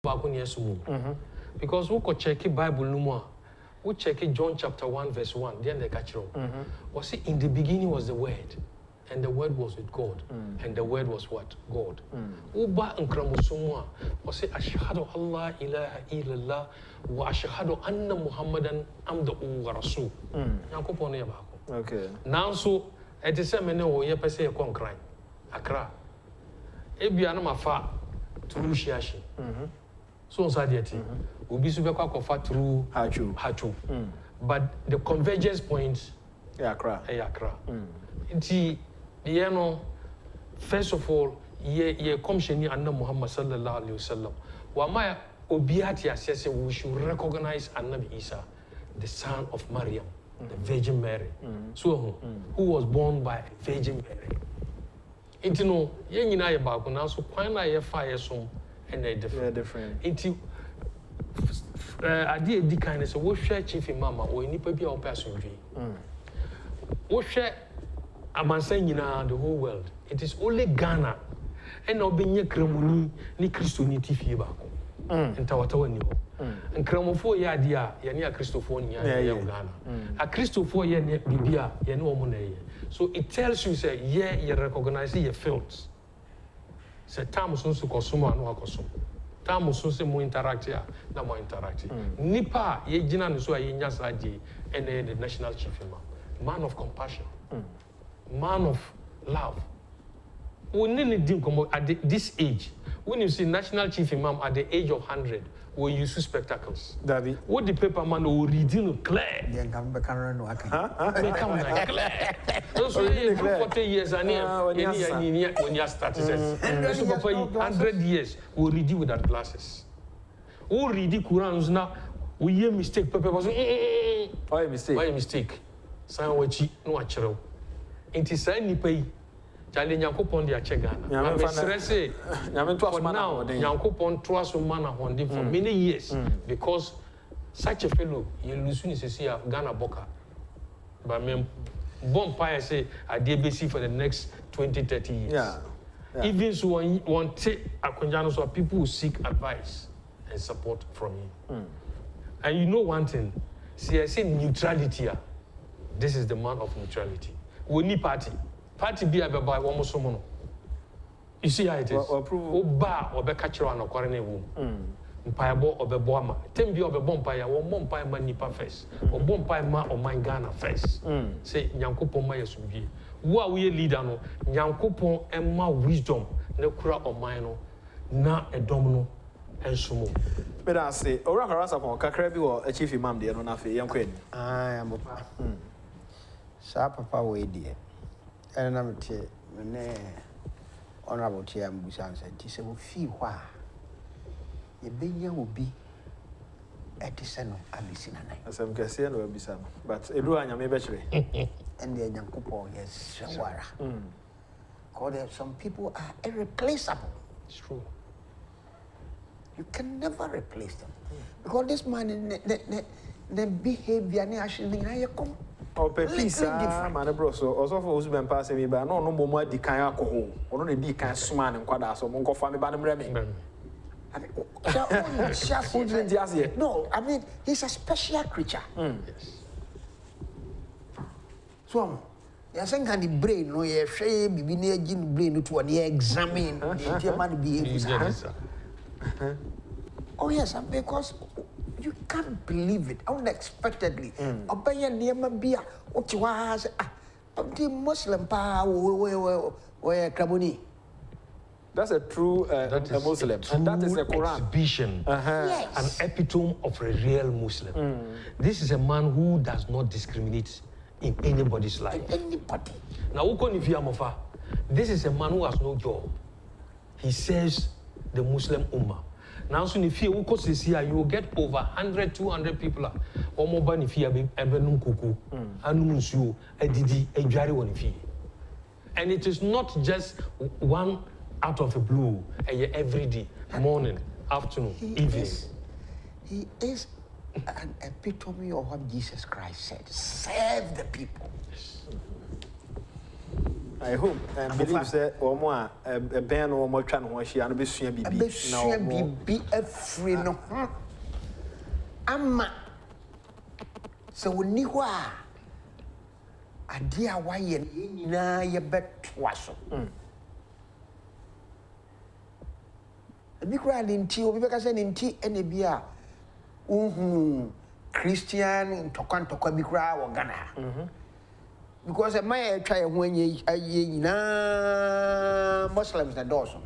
Because we could check the Bible no more. We check John chapter 1 verse 1. Then they catch it. Was it in the beginning was the Word, and the Word was with God, and the Word was what? God. Uba nkramosomwa was it ashhadu Allah ilaha illallah wa ashhadu anna Muhammadan abduhu wa rasul. Yakopon ya bako. Okay. Now so it is a mene wo ye pese ye kon kran. Accra. Ebia na mafa through Shiashi. So on Sadiati. Ubi subekwa kofa through Hachu. But the convergence point Accra. Accra. You know, first of all, ye commissioning Anna Muhammad sallallahu alaihi wasallam. Wama obiati asese we should recognize Annabi Isa, the son of Maryam, the Virgin Mary. So who was born by Virgin Mary. Inti no ye nyina ye ba ko na so kwan na ye fa ye som and they different. Inti ade edi kan so wo hwe chief imam o nipa bia o person dwi. Wo hwe amansan nyina the whole world. It is only Ghana and obenye kramuni ni Christianity fie ba ko. Ntawatawa ni ho. Nkramofo ye ade a ye ne a Christofo nya ye Ghana. A Christofo ye ne bibia ye ne omo na ye. So it tells you say you recognize your fields. Say time so kosumo anu akosom. Time so say mo interact ya na mo interact. Nipa ye gina no so ye nya saje and the national chief imam. Man of compassion. Man of love. We need to at this age. When you see national chief imam at the age of 100, we use spectacles. Daddy. What the paper man will reading clear. Become clear. So 40 years and when you start, so 100 years we read with that glasses. We read the Qurans now. We hear mistake. Paper was why a mistake? Why a mistake? Sign wachi no achero. Inti sign ni pay. Challenge Yankopon de Achegana. I'm stressed. For now, Yankopon trust man for many years because such a fellow you lose when you see Ghana Boka. But me Bompire say a DBC for the next 20-30 years. Yeah. Even so one take a conjano so people will seek advice and support from him. And you know one thing, see I say neutrality. This is the man of neutrality. We need party. Party be a by one more. You see how it is? Oba or be catcher on a corner womb. Mpayabo or be boama. Tembi or be bompire or bompire man nipa first. Or bompire ma or mine Ghana first. Say Nyankopo Maya Subi. Who are we leader no? Nyankopo and ma wisdom. No cra or mine na a domino and sumo. But I say, Ora Harasa for Kakrabi or a chief imam there, no nothing, young queen. I am a sharp papa way, dear. And I'm honorable chair Musan said, "Tis a fee why a baby will be at the son of Abyssina." As I'm guessing, will be some, but Eduanya may be and the young couple, yes, Shawara. Because some people are irreplaceable. It's true. You can never replace them. Because this man, the behavior, actually, I come. Oh, Pepisa, man, bro. So, also for who's been passing me, but no more the kind of alcohol. Or no, the kind of sman and quad so Mongo family banner remy. No, I mean, he's a special creature. Yes. So, you're saying, can the brain, no, you're shame, be near Jim brain to an examine the German behavior. Oh, yes, because. You can't believe it unexpectedly. Obey near Mabia, what you was the Muslim power where Krabuni. That's a true a Muslim. And that is a Quran. Exhibition. Yes. An epitome of a real Muslim. This is a man who does not discriminate in anybody's life. Anybody. Now, Ukonifiamofa, this is a man who has no job. He serves the Muslim Ummah. Now, so if you will get over 100, 200 people. Or more than if you have a kuku, anumunsu, a didi, a jari one if and it is not just one out of the blue, every day, morning, afternoon, evening. He is an epitome of what Jesus Christ said. Serve the people. I hope and believe that or more a band or more trying to she and be soon be a free no. Ama. So when you are a dear why in a bet was. A big rally in tea, or because in tea any beer. Christian to come to Kabikra or Ghana. Because I might try when you Muslims the Dawson.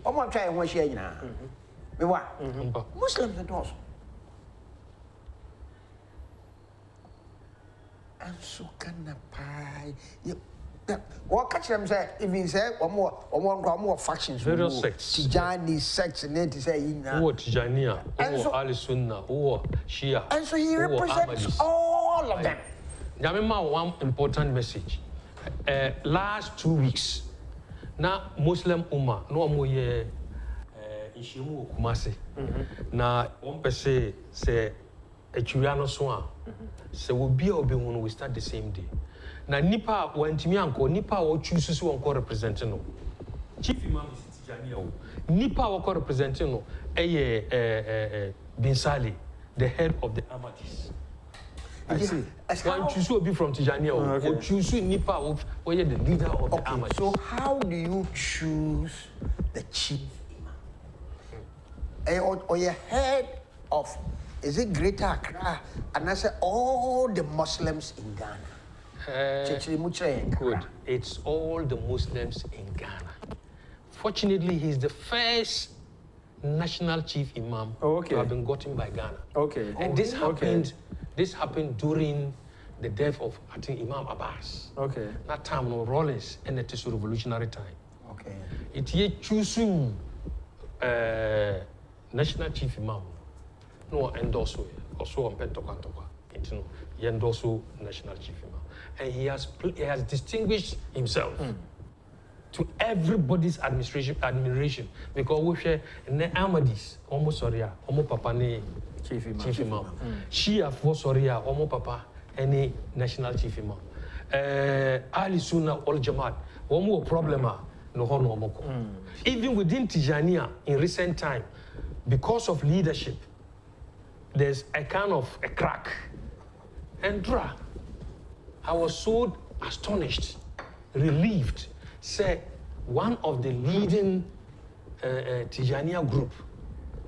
I'm not trying when she na. Muslims the Dawson. I'm so kind of pie. What catch them say? If he say one more factions, various sects. Tijani sects, and then to say who Tijaniya, who Al Sunnah, who Shia, and so he represents all of them. Remember one important message. Last 2 weeks, now Muslim Ummah no more Ishimu Kumasi. Na one per se a Churiano Swan. So we'll be when we start the same day. Na nipa wantimi anko nipa wo choose so onko representing no chief imam is Tijaniya o nipa wo representing no Bin Sali, the head of the Ahmadis. I see. One choose to be from Tijaniya or choose nipa wo the leader of the Ahmadis. So how do you choose the chief imam? Or your head of, is it Greater Accra? And I say all the Muslims in Ghana. Good. It's all the Muslims in Ghana. Fortunately, he's the first national chief imam to have been gotten by Ghana. Okay. And this happened. This happened during the death of, I think, Imam Abbas. Okay. That time, no Rollins, and it is a revolutionary time. Okay. It ye choosing national chief imam. No endorse also on Pentokantoka. No, he endorse national chief imam. And he has distinguished himself to everybody's admiration because we share the Ahmadis, almost sorry, almost papa ne chief imam. Shia for sorry, almost papa any national chief imam. Ali Sunnah Wal Jamaat, one more problem no moko. Even within Tijaniya in recent time, because of leadership, there's a kind of a crack. And I was so astonished, relieved. Say, one of the leading Tijaniya group,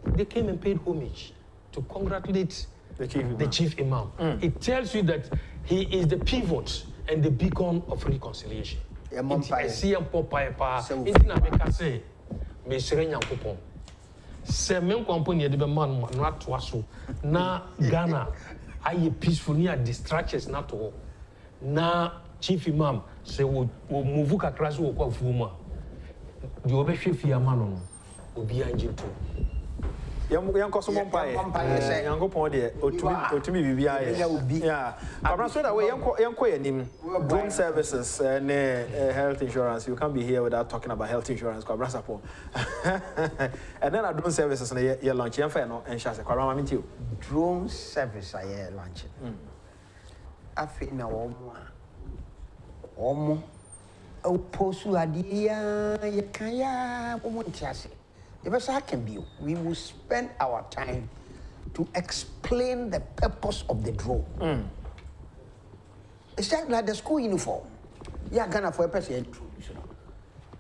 they came and paid homage to congratulate the chief imam. It tells you that he is the pivot and the beacon of reconciliation. I see him papa. Intina meka say, me serenya kupon. Se men company de be man not to aso na Ghana. Aye peaceful near distractions not all. Na chief imam say we move kakra so kwa fuma. The obehwe fia man no obi anje to. Young Cosmo Pie, young Pond, Otumi Bibia. Yeah, I'm so that way, young drone services and health insurance. You can't be here without talking about health insurance. And then I drone services and your lunch, and Shasa, Karama, you. Drone service, I hear lunch. I think now, Omo, oh, Posu Adia, Yakaya, Omontiasi. If I can be, we will spend our time to explain the purpose of the drone. It's just like the school uniform. Yeah, Ghana for a person.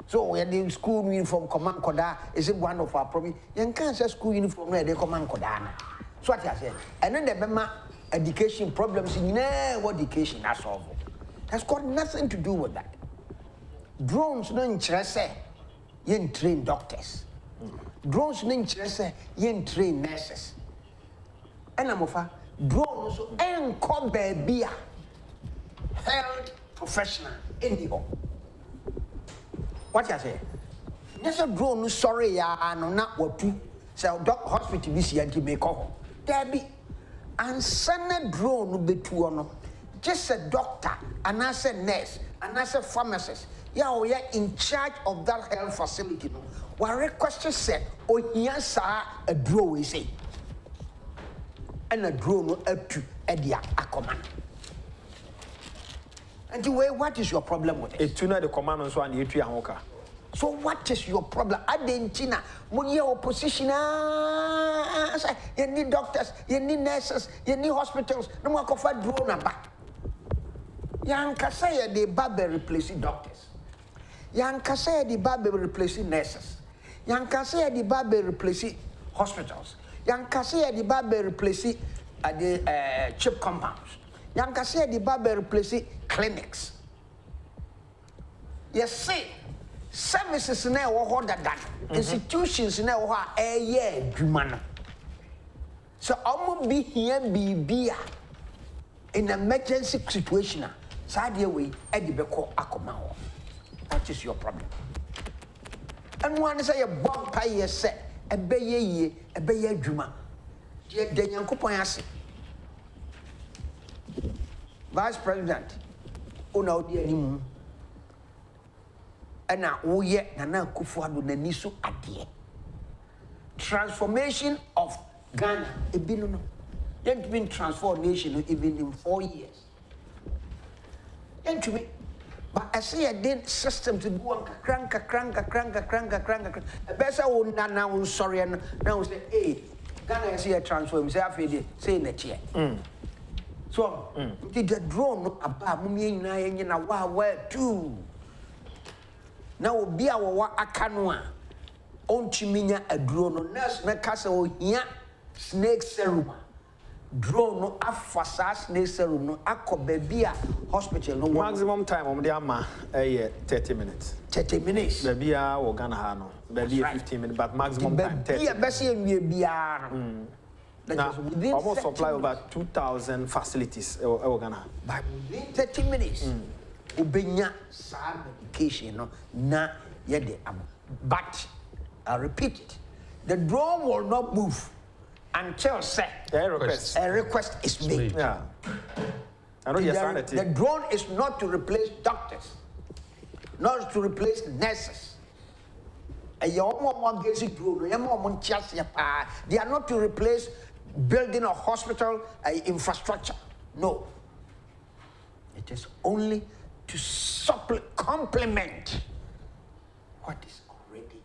So when the school uniform command koda, is it one of our problems? You can't say school uniform where they command koda. So what I said, and then the Bema education problems in what education has solved. That's got nothing to do with that. Drones no interest, you train doctors. Drones no interest, you train nurses. And I'm over drones and call baby health professional anyhow. What you say? Yes, a drone, sorry, ya no not what to say. Hospital this year to make call. There be and send a drone be to just a doctor, and as a nurse, and as a pharmacist. Yeah, we are in charge of that health facility. No, what question said, oh yes, a drone we say, and a drone up to Edia a command. And what is your problem with it? It's too the command on so and you hoka. So what is your problem? Argentina, when you opposition, you need doctors, you need nurses, you need hospitals. No more cover drone number. Yankasaya the Babe replacing doctors. Yankasaya the Babe replacing nurses. Yankasaya the Babe replacing hospitals. Yankasaya the Babe replacing the chip compounds. Yankasaya the Babe replacing clinics. Yes, see. Services now or that institutions now are a year human. So I will be here be in an emergency situation. Sadia way Eddie Beko Akomao. That is your problem. And one say a bomb pie set a bay juma. Yet Daniel Kupoyasi. Vice President, no dear. And now, oh yeah, Nana Kufuor na niso adie. Transformation of Ghana. It been transformed nation even in 4 years. But I see a dead system to go on cranka. Best I will now sorry and now say, hey, Ghana is here transform. Say I say in the chair. So did the drone about mummy na wow too. Now be our akanwa on chiminya a drone nurse na kasa o hia snake serum drone no afasa snake serum no akoba bia hospital no maximum time on the ama 30 minutes 30 minutes the bia wo Ghana ha no be 15 minutes but maximum time 30 bia be say nwie bia now, almost supply over 2,000 facilities in Ghana. By within 30 minutes. Ubenya sa medication no na yede am. But I repeat it, the drone will not move until a request is made. Yeah. I know the drone is not to replace doctors, not to replace nurses. They are not to replace building a hospital infrastructure. No. It is only to complement what is already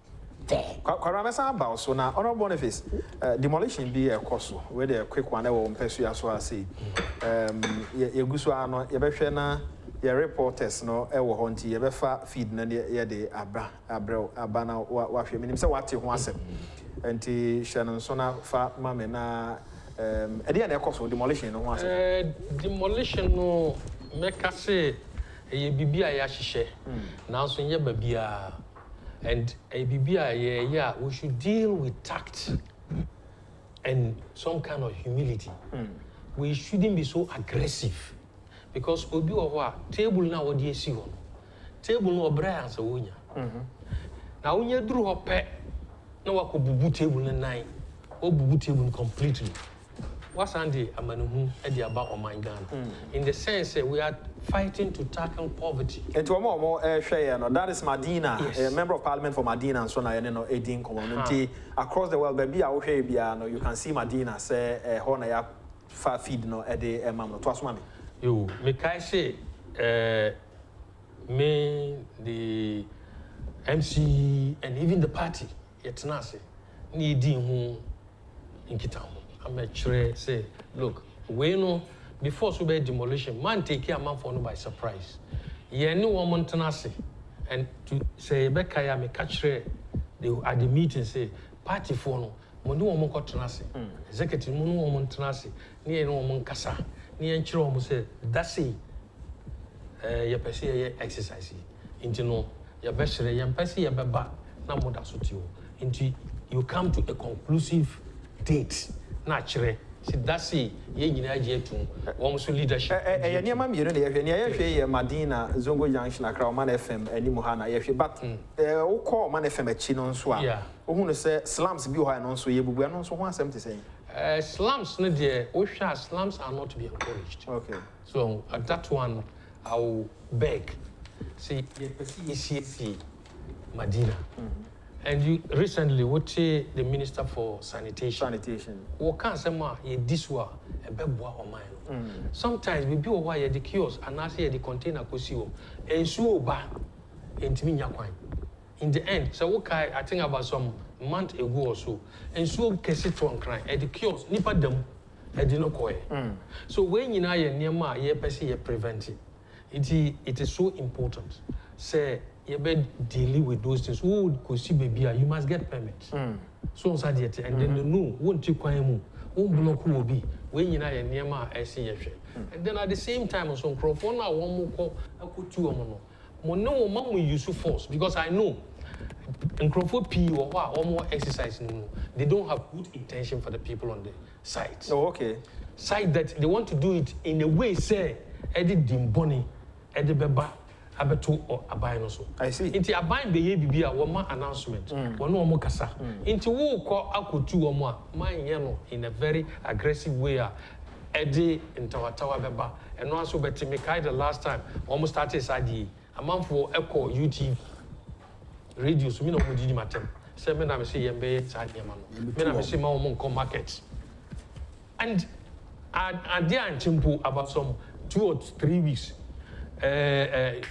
there. About so now, Honorable Boniface, demolition be a cost where the quick one I will pursue as well as say. Yeguswa no yebehwe your reporters no ewo honti yebefa feed na ye de abra na wa hwe minim se wate ho asem enti hwe so na fa mame na ede na ekoso demolition no ho asem demolition no meka se ye bibia ya hihye na so nye babia and bibia ye we should deal with tact and some kind of humility. We shouldn't be so aggressive. Because obi owa table na wo de esi ho table no obra ansa wonya na wonya duru ho pe na wakobubu table no nan obubu table completely wasande amanuhu e de aba oman Ghana in the sense we are fighting to tackle poverty. And to more share no that is Madina, yes. A member of parliament for Madina and so na no edin community across the world baby a wo hwe bia no you can see Madina say ho na ya fa feed no e de mam no to asoma me. You, me say, me, the MC, and even the party, it's not say, needing who in Kitam. I'm a say, look, we know before so bad demolition, man take care man for no by surprise. Ye no woman tenacity, and to say, Becca, me catch at the meeting say, party for no, Monu woman got tenacity, executive Monu woman tenacity, near no woman cassa. Ni enchiro mo say that's it ya pese ye exercise into no ya besere ya pese ya beba na moda so ti o into you come to a conclusive date na kire see that's it ye nyina age etum wo so leadership ya niam am yere na ye hwe ye Madina Zongo Junction Accra Man FM ani mu ha na ye hwe but wo call Man FM achi no nso a wo hu no say slums bi ho ha no nso ye bubu no nso ho asem te say slums no there slums are not to be encouraged. Okay. So at that one I will beg. See, you see Madina. And you recently, what the Minister for Sanitation? What can say ma ye this wa a bebwa or mine. Sometimes we be why the kiosk and I say the container kosio and so ba into me yakwan. In the end, so okay, I think about some month ago or so, and so kesi to crying at the kiosk nipa them at no koi. So when you know ye near ma ye pesi ye prevent it. It is so important. Say you better deal with those things. Who could see baby? You must get permits. So on and then the no won't you quite move. Won't block who will be when you know your near ma and then at the same time on some microphone now one more call I could two or no mom will use force because I know microphone P or more exercise they don't have good intention for the people on the site. Oh, okay. Site that they want to do it in a way say Eddie Dimboni, Eddie Beba. Abeto or abayin also. I see. Inti abayin beye bibi a wama announcement. Wano wamo kasa. Inti wo ko akutu wamo a man yeno in a very aggressive way a edi intawatawa beba. And also beti mekai the last time almost started sadi. A man for echo UTV radio so me no mo didi matem. Say me na me say yembe sadi yamano. Me na me say ma wamo nko market. And ade anchimpo about some 2 or 3 weeks. The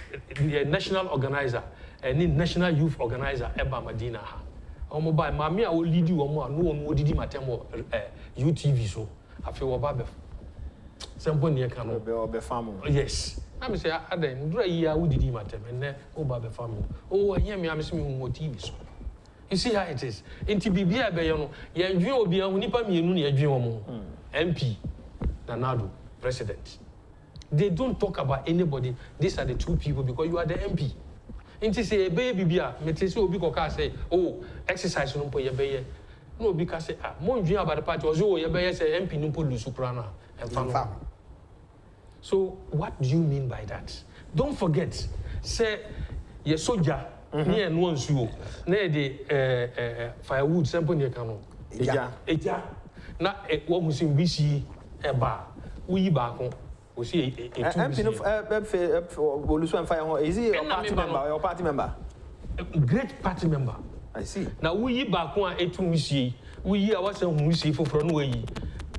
national organizer and national youth organizer Eba Madina ha. Omo by mami a o lead you omo no didi matem UTV so afi wo ba be sempo ne ka no be farm. Yes. Na me say adan ndura yi a wo didi matem enne o ba be farm. Oh here me am say me wo TV so. You see how it is. Inti bibia be ye no ye ndwen obi a nipa mienu ne adwen omo. MP Nanado president. They don't talk about anybody. These are the 2 people because you are the MP. Inti say baby bia, me say obi koka say, oh, exercise no po ye be. No obi ka say ah, mo ndwen about the party o ye be say MP no po lusu prana and farm. So what do you mean by that? Don't forget, say ye soldier, near no nsuo, na the firewood sample near cano. Eja. Na what we see BC eba. We back we see a fire. Is he a party member or party member? A great party member. I see. Now we back one a two we are what's we see for way.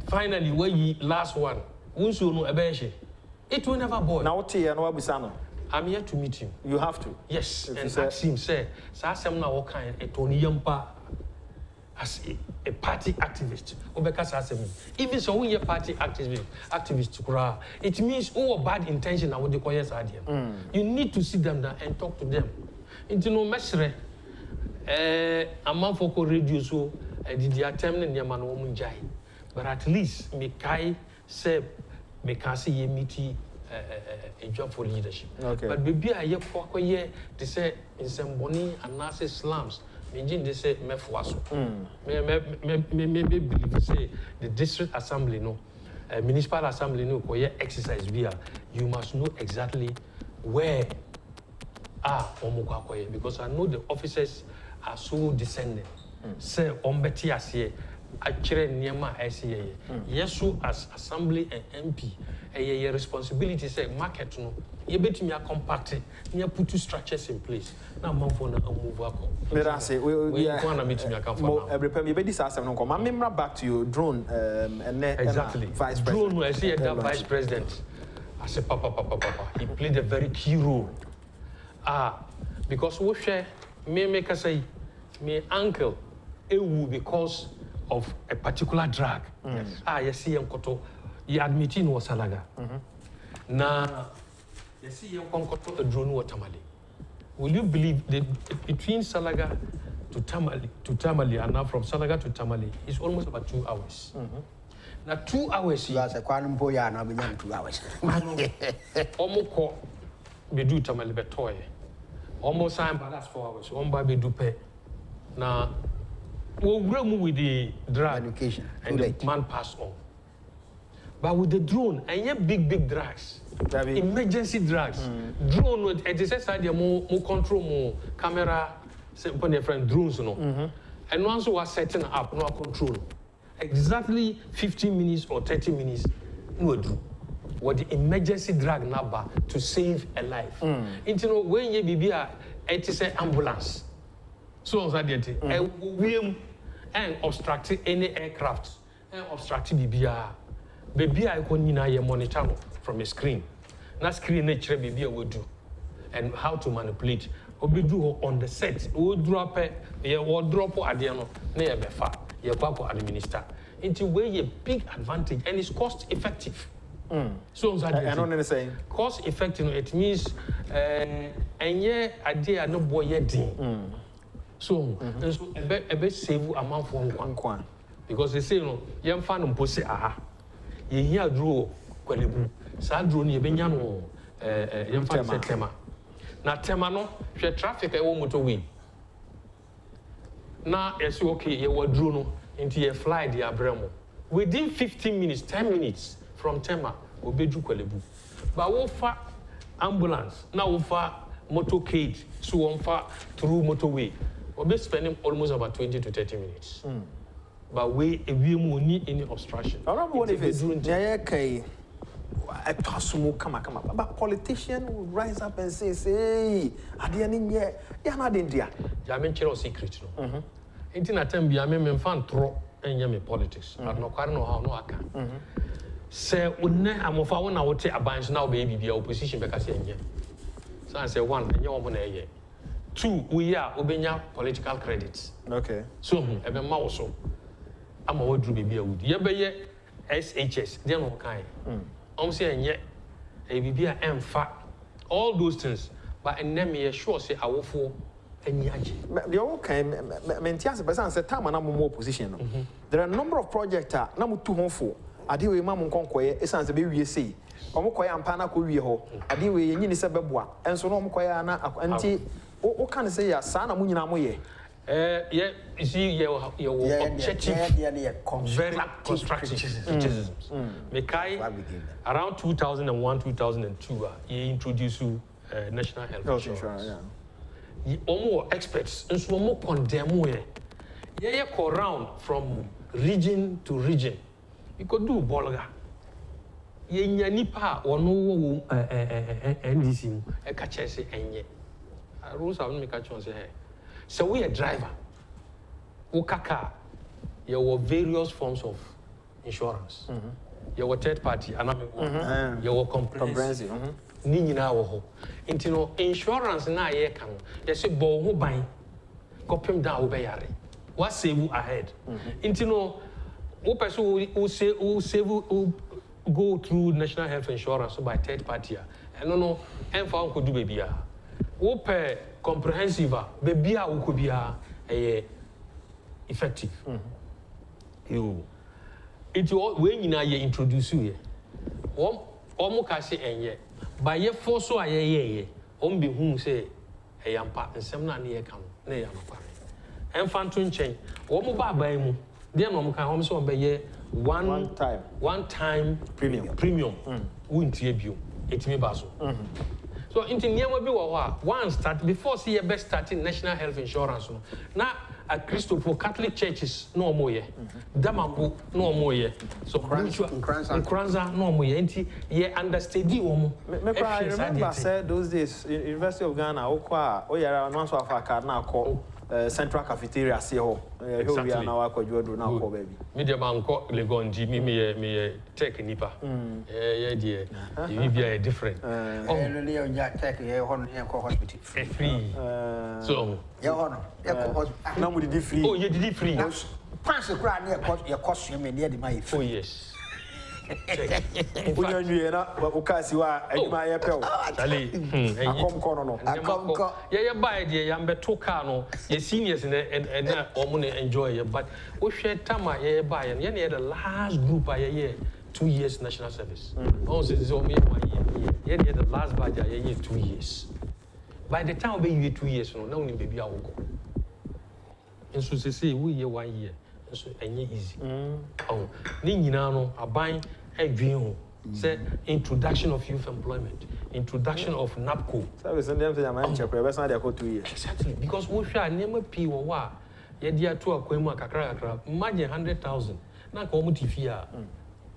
Finally, where ye last one. Once you know a bench. It will never boil. Now no I'm here to meet him. You have to. Yes, and ask him, say, Sassam now what kind a Tony Yampa as a party activist. Even so, when you're party activist, it means all bad intention and what they call yes idea. You need to sit them down and talk to them. Into no mesre, a month for radio so did the attempt in Yamano Munjai. But at least Mekai said, Mekasi Yemiti a job for leadership. Okay. But baby, I hear they say in some boni and nurses slums. They say mefuaso. Me believe say the district assembly no, municipal assembly no for exercise via. You must know exactly where omukwa because I know the officers are so descending. Say ombeti asiye. Actually, Niama SCA. Yes, so as assembly and MP, a responsibility say market no. You bet me a compact, you put 2 structures in place. Now, move on and move up. We want to meet me. I come for every time you this ask no come. I'm back to you, drone and exactly. Vice President. Drone, I see that Vice President. I say papa. He played a very key role. Because we share me make us say me uncle because of a particular drug. You see him koto. He admitted was Salaga. Now, you see him koto a drone or Tamale. Will you believe that between Salaga to Tamale and now from Salaga to Tamale is almost about 2 hours. Now 2 hours. You are a quantum now beyond 2 hours. Almost be do Tamale betoy. Almost time, but that's 4 hours. One by be dupe. Now. We'll move with the drug education and the man passed on. But with the drone, and yet big drugs, emergency drugs, drone with it is more control, more camera, simple friend drones, and once we are setting up, no control. Exactly 15 minutes or 30 minutes, no do. What the emergency drug number to save a life. When you be it is an ambulance. So on that day, we and obstruct any aircraft and obstruct BBR. Baby, I can monitor from a screen. That screen nature baby will do, and how to manipulate. Obedu on the set. We drop it. We drop at the end. Near befa. You papa administer. Into way a big advantage and it's cost effective. So I don't understand. Cost effective. It means and yeah, idea no boy yet. So a bit save amount for one. Because they say no, young fan on pussy aha. You hear draw kwalebu. Sa draw ni ebenya no young fan say tema. Na tema no, hwe traffic e wo motorway. Na yes okay, you were draw no into your fly the abramo. Within 15 minutes, 10 minutes from Tema, obeju kwalebu. But wo fa ambulance, na wo fa motorcade, so wo fa through motorway. We'll be spending almost about 20 to 30 minutes. But we won't need any obstruction. I don't know what if it's but politicians will rise up and say, I didn't yet. You're not India. Jamen chero secret no. Inti na time bi ame fan tro enye me politics. But no kware no how no aka. Say unne amofa wona wote abans na obe bibia opposition be ka say enye. So I say one enye wo na eye. Two, we are obenya political credits. Okay. So ebe ma wo so. Ama wo dru bibia wood. Ye be ye SHS, they no kind. Say enye e bibia emfa. All those things. But and them me sure say awofo enye age. The okay mentias person say time na mo opposition no. There are a number of projects na mo tu honfo. Ade we ma mo nkonkoye esan se be wie sei. Omo koye ampa na ko wie ho. Ade we yenyi ni se beboa. Enso no omo koye na anti o can say ya sa na mo nyina mo ye. Yeah, you see your objective very constructive criticisms. Mekai around 2001, 2002, he introduced National Health Insurance. Almost experts, and so more condemn we. Yeah, go around from region to region. You could do bolga. Yeah, nipa or no NDC, a catches enye. Rules have make a chance here. So we a driver. Ukaka, you have various forms of insurance. You have third party, you have comprehensive. Nini na wo. Intino insurance na ye kan. You say bo ho ban. Kopem da wo be yare. What save you ahead? Intino wo person who save who go through national health insurance by third party. I don't know. Emfa ko do baby a. Wo pay comprehensive baby a wo ko bia effective. You. It we nyina ye introduce you. Omo ka se enye. Ba ye force so ayeye on be hu say eyampa nsem na ne ye kan na ye ampa emfa nto nchen wo mo ba ban mu de na mo kan ho so be ye one time premium wuntie bio etimi ba so so inti niam bi wo ho a one start before see ye best starting national health insurance no na a Christopher Catholic churches no more ye Damambo no more ye so Kranza no more ye nti ye understudy wo I remember said those days University of Ghana okwa oyara no so afa card na akọ central cafeteria see ho we are now akwadwodo na akọ baby me de man ko legonji me tech nipa ye de you be different really on ya tech ye ho ye ko hospital free so ye ho no ye ko hospital na mu di free oh ye di free pass kra na ye cost me ne de my oh yes Unya nwie na ukasi wa adwuma ye pew dale akom kono no akom ko ye buy de ya mbeto car no ye seniors and na omo na enjoy ye but wo hwe tama ye buy ye na the last group ye 2 years national service on say so me 1 year ye the last batch ye 2 years by the time we 2 years no na woni baby awoko enso say we ye 1 year so enye easy oh ni nyina no aban adwen ho say introduction of youth employment introduction of NAPCO service and them say am check we be san dey go 2 years exactly because we hwa nema pi wo wa ye dia to akwan mu akakra imagine 100,000 na ka omo tifi a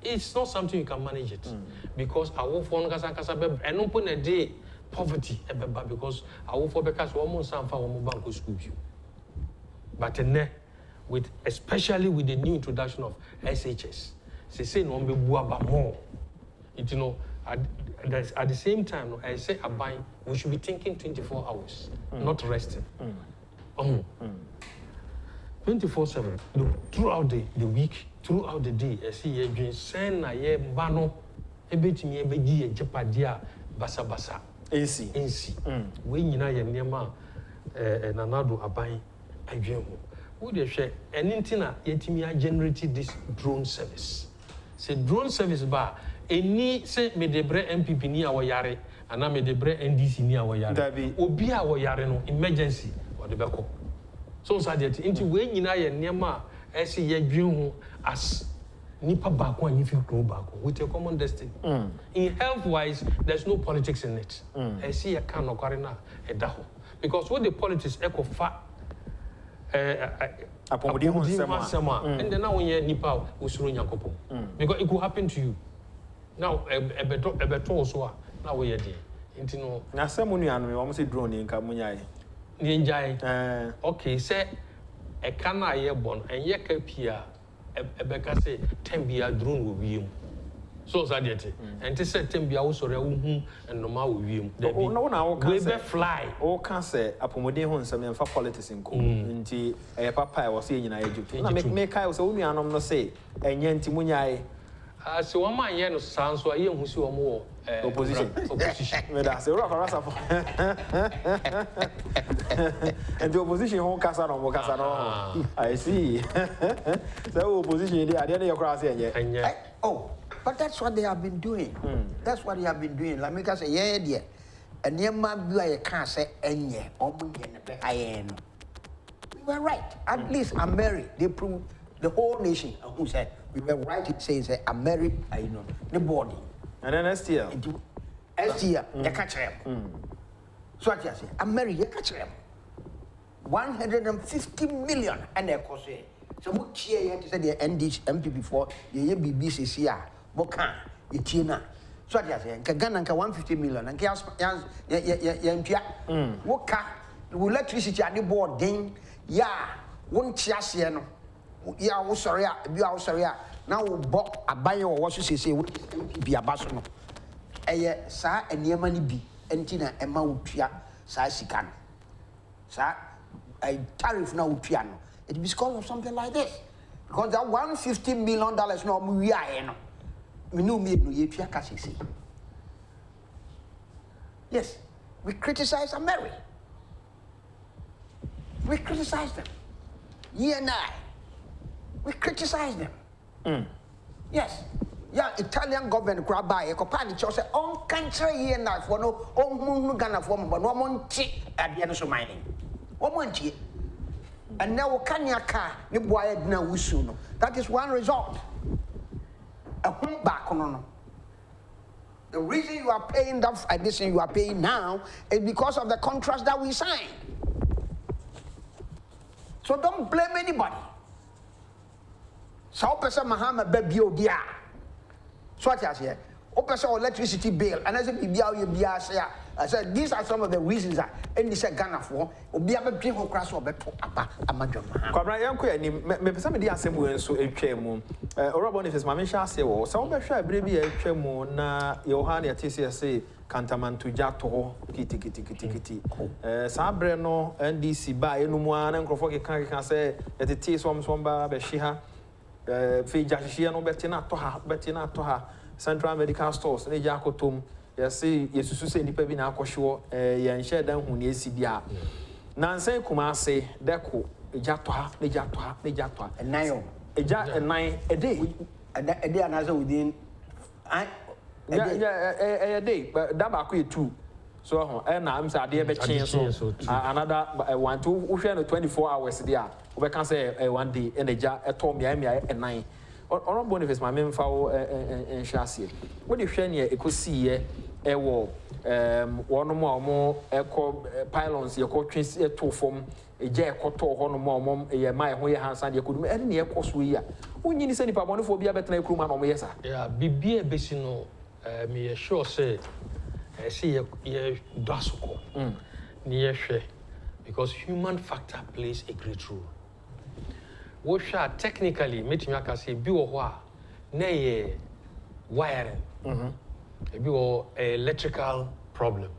it's not something you can manage it because our phone kasa be eno po na dey poverty ebeba because our for because omo san fa omo bank school but with especially with the new introduction of SHS, say no be buaba more. You know, at the same time, I say we should be thinking 24 hours, not resting. 24/7. Throughout the week, throughout the day, I see you send a ye bano, ebetimi ebeji ye jepadia basa. NC. When you know your nema nanado abai adwen ho. Wo de hwe anything a yetimi generate this drone service. Say drone service ba eni say medebre MPP ni awoyare ana medebre NDC ni awoyare. Obi awoyare no emergency or the beko. So that into when you know your nema esi ye dwen ho as nipa baako and if you grow back with a common destiny. In health wise, there's no politics in it. I see a can of Karina a daho. Because what the politics echo fat and then now when you nipa usuru nyakopo. Because it could happen to you. Now a better also now we are there. Into no na semunu anu me almost drone in kamunyai. Ninjai. Okay, say a cana ye born and ye kapia. Ebeka say tembia drone will be so that and to say tembia also and normal will be we be fly o can say apomode ho nsem emfa politics nko nti papa was say nyina Egypt na me kai so unu anom no say enye nti munyae so one man ye no san so aye hu si wo mo opposition me da say ora farasa fo and the opposition ho kasa no I see so opposition dey ade na your cross enye oh but that's what they have been doing. That's what they have been doing. Like me can say yeah dear and your man do I can't say enye we were right. At least I'm married. They proved the whole nation who said we were right. It says I'm married, the body. And then STL. You catch them. So what you say? I'm married, you catch them. 150 million and they cost it. So what here to say the NDC MPP for the BBC here, Bokan, the Tina. So what you say? Ghana 150 million and what car, electricity at the board, ding, won't chassis, sorry, now bought a buyer or what you say, be a basso. Sa and near money be, and Tina and Moutia, Sa Sican. Sa a tariff now piano. It is because of something like this. Because that $150 million no we are we know me no ye pia kasi. Yes, we criticize America. We criticize them. You and I. We criticize them. Yes. Yeah, Italian government grab by a company chose on country here now for no on Ghana form but no money at the end of mining. 1 month. And now Kanyaka, you boy na wusuno. That is one result. A home back on. The reason you are paying that addition you are paying now is because of the contracts that we signed. So don't blame anybody. So person Muhammad baby odia. So what I say? Person electricity bill and as a I said these are some of the reasons that any say Ghana for obi abetwe ho kra so obeto aba amadwama. Kwabra yanko ani me pesa me di asem we nso etwa mu. Orobo ne fes ma me hwa ase wo. So wo behwa abire bi etwa mu na Yohana yatese say kantamantu jato ho kiti. Sa abre no NDC ba enum ana nkrofo keka say yatete so ba be hye ha. Fe jahye no betina to ha. Central Medical Stores ne jakotom yesi yesusu se nipa bi na akohwo yenhye dan hu ne esi bia nansen kuma ase deko ejato ha enayo enan ede anaza within a day but that ba ko 2 so ho na am say ade be chen so another 1 2 wo hwe no 24 hours dia wo be kan say 1 day eneja eto mia enan Oron Boniface my memfa wo enhwasie wo de hwe ne ekosie ewo wono mo eko pylons ye ko twesi eto fom eja ekoto ho no mo ye mai ho ye hansan de kodum ene ne ekoso yi a wonyini se nipa bonefo bia betena ekruma no mo yesa yeah bibia besi no me ye sure say see ye dasoko ni ye hwe because human factor plays a great role wohwɛ technically metumi aka sɛ bi wɔ hɔ a na yɛ wiring ebi wɔ electrical problem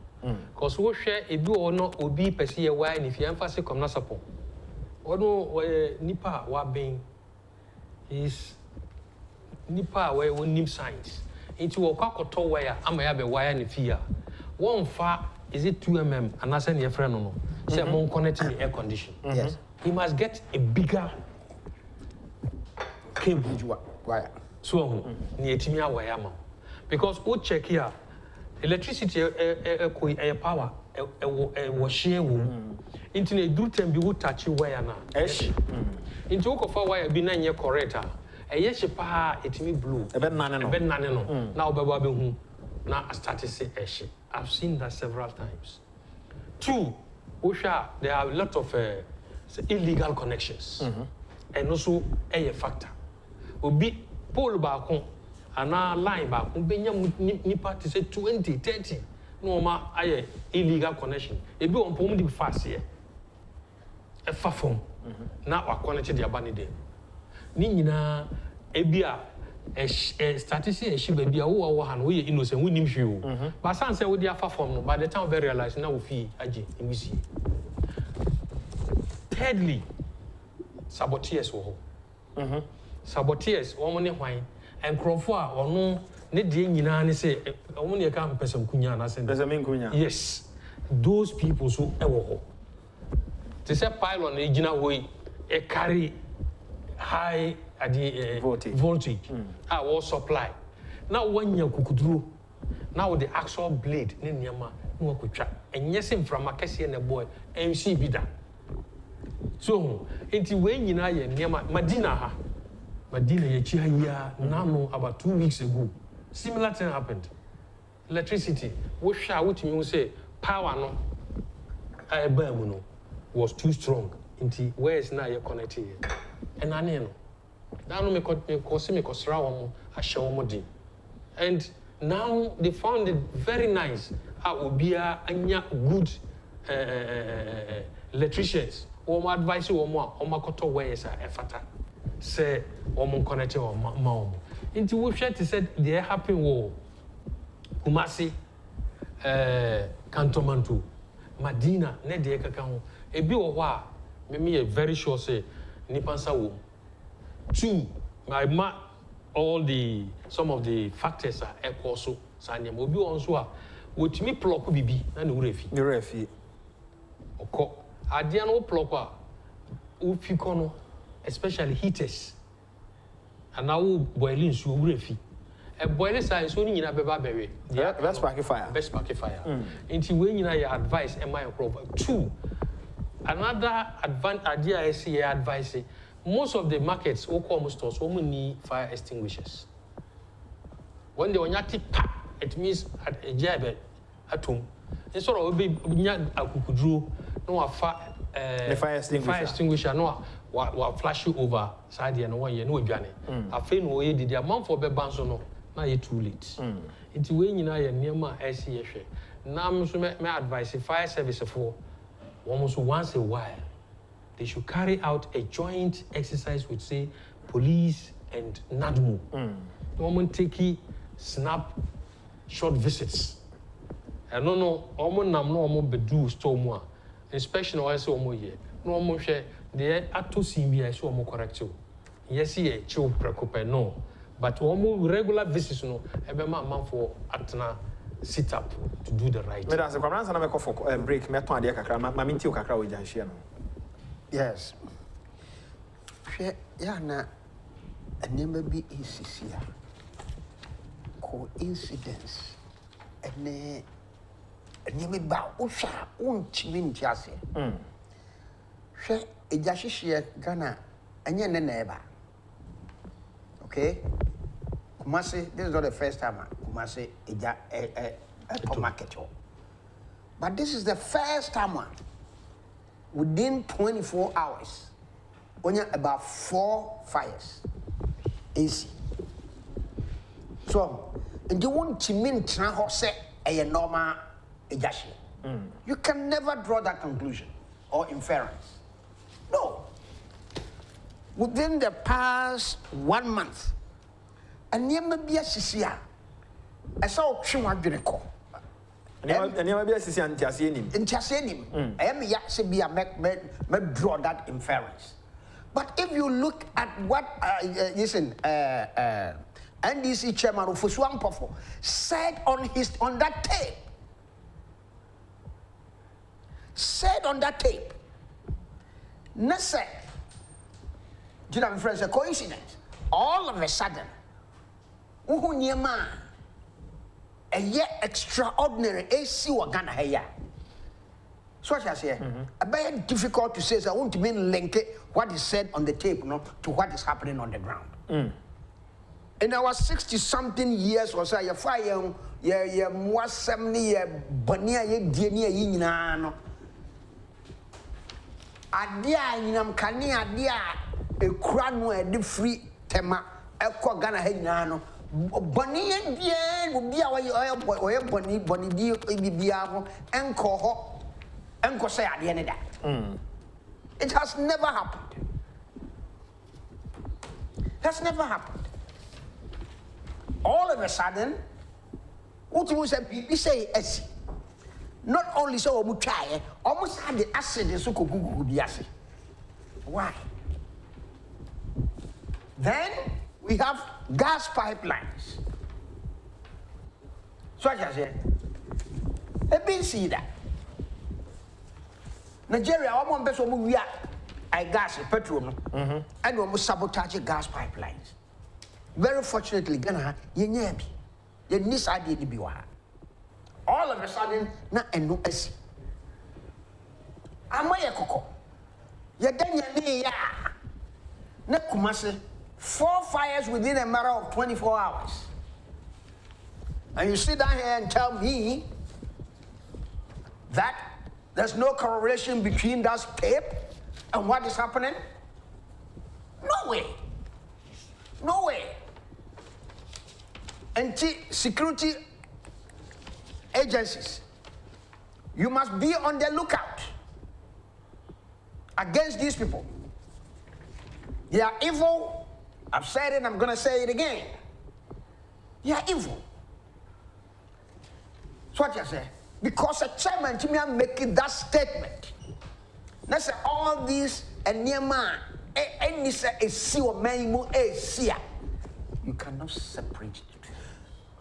because wohwɛ ebi wɔ no obi pɛ sɛ yɛ wire ne fie ɛmfa sɛ kɔmna sapɔ ɔno wɔyɛ nipa a waben is nipa a wɔnim science nti wɔkɔ akɔtɔ wire ama yɛ abɛ wire ne fie a wɔmfa is it 2mm anaasɛ ne yɛfrɛ no no sɛ mo connect the air condition Yes. he must get a bigger cable wire. so ne yɛtumi awɔ ama because wo check here electricity power ɛwɔ share wɔ mu nti na eduru time bi wo touch wire na ɛhye nti wo kɔfa wire bi na nyɛ correct a ɛyɛ hye paa etumi blow ɛbɛnane no na wobɛba bɛhu na start to say ɛhye I've seen that several times. 2 wohwɛ there are a lot of illegal connections and also a factor obi pole baako ana line baako benya nipa te say 20 30 no ma ayɛ illegal connection ebi wɔn pɔn mu di fast yɛ ɛfa fam na wa connect de aba ne dem ni nyinaa ebi a statistics ɛhyi baabi a wo wɔ ha no wo yɛ innocent wo nim hwee o but san sɛ wo di afa fam no by the time we realize na wo fie agye ewusie. Thirdly, saboteurs wɔ hɔ. Saboteurs wɔn ne hwan nkurɔfoɔ a ɔno ne deɛ nyinaa ne sɛ wɔn ne yɛ ka mpɛsɛm kunya anaasɛ. Mpɛsɛm nkunya. Yes, those people so ɛwɔ hɔ. Te sɛ pylon na egyina hɔ yi carry high voltage a wɔ supply na wɔnya kukuduro na wɔde axle blade ne nneɛma na wɔkotwa ɛnyɛ sɛ mframa kɛseɛ na ɛbɔ MC bi da. So, nti wei nyinaa yɛ nneɛma Madina yɛkyi ha yia nano about 2 weeks ago similar thing happened. Electricity wohwɛ a wotumi hu sɛ power no a ɛbaa mu no was too strong nti wires na yɛ connect yɛ ɛnane no na no mekɔsra wɔn ahyɛ wɔn den and now they found it very nice a obiara anya good electricians wɔn advice wɔn a wɔn akɔtɔ wires a ɛfata sɛ wɔn connect wɔn ma wɔn nti wohwɛ te sɛ deɛ happen wɔ Kumasi Kantomanto Madina ne deɛ kaka ho ebi wɔ hɔ a mimi yɛ very sure say nipa nsa wɔ mu. 2 ma all some of the factors a ɛkɔ so saa nneɛma obi wɔ nso a wotumi plɔk bibi na ne wura fi. Ne wura fi. Ɔkɔ adeɛ no wo plɔk a wofi kɔ no especially heaters ana wo boiling nsuo wura fi. Boiling saa nsuo no nyinaa bɛba bɛwe. Best spark fire. Nti wei nyinaa yɛ advice ɛma yɛ korɔ. 2 another advantage I see advice. Most of the markets, almost stores, need fire extinguishers. When they are it means at a jab at home. Instead of being a kukudru, no a fire extinguisher, no flash you over side and 1 year, no journey. I feel no way did the amount for Bebansono, now you're too late. It's when you know you're near my SCA. Now, my advice fire service for almost once a while. They should carry out a joint exercise with, say, police and NADMO. Women take snap short visits. I don't know, no bedu store inspection or so more year. No more share the ato CBI so more correct. Yes, yeah, chill preoccupy no. But one regular visits no, every month for atna sit up to do the right. Me that's a conference and I make for break. Me to adi kakra. Ma minti o kakra we janshia no. Yes. Yeah, na never be easy. Coincidence. And never ba usha unchimin jase. She a jashishi Ghana and yan neighbor. Okay? Kumasi, this is not the first time Kumasi a market. But this is the first time within 24 hours, only about 4 fires. AC. So, and you want to mean say a normal ejashi. You can never draw that conclusion or inference. No. within the past 1 month, and near maybe a Sisia, I saw Chimwadrico. And you may be a Sisia and Tiasianim. In Tiasianim, I am Yaxibia may draw that inference. But if you look at what, NDC chairman of Fuswang Pofo said on that tape, Nessa, do you know, friends, a coincidence. All of a sudden, Uhuniyama, a yet extraordinary AC Wagana Haya. So what I say, a very difficult to say, so I want to mean link it, what is said on the tape, to what is happening on the ground. In our 60-something years or so, you fire, you more 70 years, Bania, you dear Yinano. Adia, Yinam Kani, Adia, a crown where the free tema, a Quagana Henano. Bonnie and Bien will be our Bonnie, Biamo, and Coho, and Cose at the end of that. It has never happened. That's never happened. All of a sudden, what we say, not only so we try, almost had the acid in Sukubu. Why? Then we have gas pipelines. So I say, let me see that. Nigeria, I want to we are gas, petrol, and we sabotage gas pipelines. Very fortunately, Ghana, all of a sudden, na enu esi. Amaya koko. Ya na Kumasi, 4 fires within a matter of 24 hours. And you sit down here and tell me that there's no correlation between that tape and what is happening? No way. No way. Anti-security agencies, you must be on the lookout against these people. They are evil. I've said it, I'm going to say it again. They are evil. So what you say? Because a chairman to me are making that statement. That's all these and near man, and this is see what man see. You cannot separate it.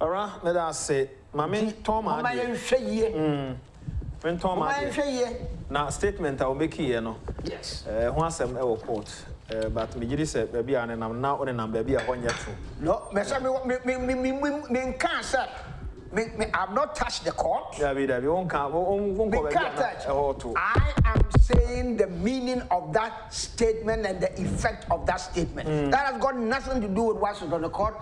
All right, let us say, Mammy Thomas. When Thomas, now statement I will make here, no. Yes. Once I'm airport, but me said, baby, and I'm now on a number, baby, I want you to. No, me can't say. I've not touched the court. Yeah, we won't touch. I am saying the meaning of that statement and the effect of that statement. That has got nothing to do with what's on the court.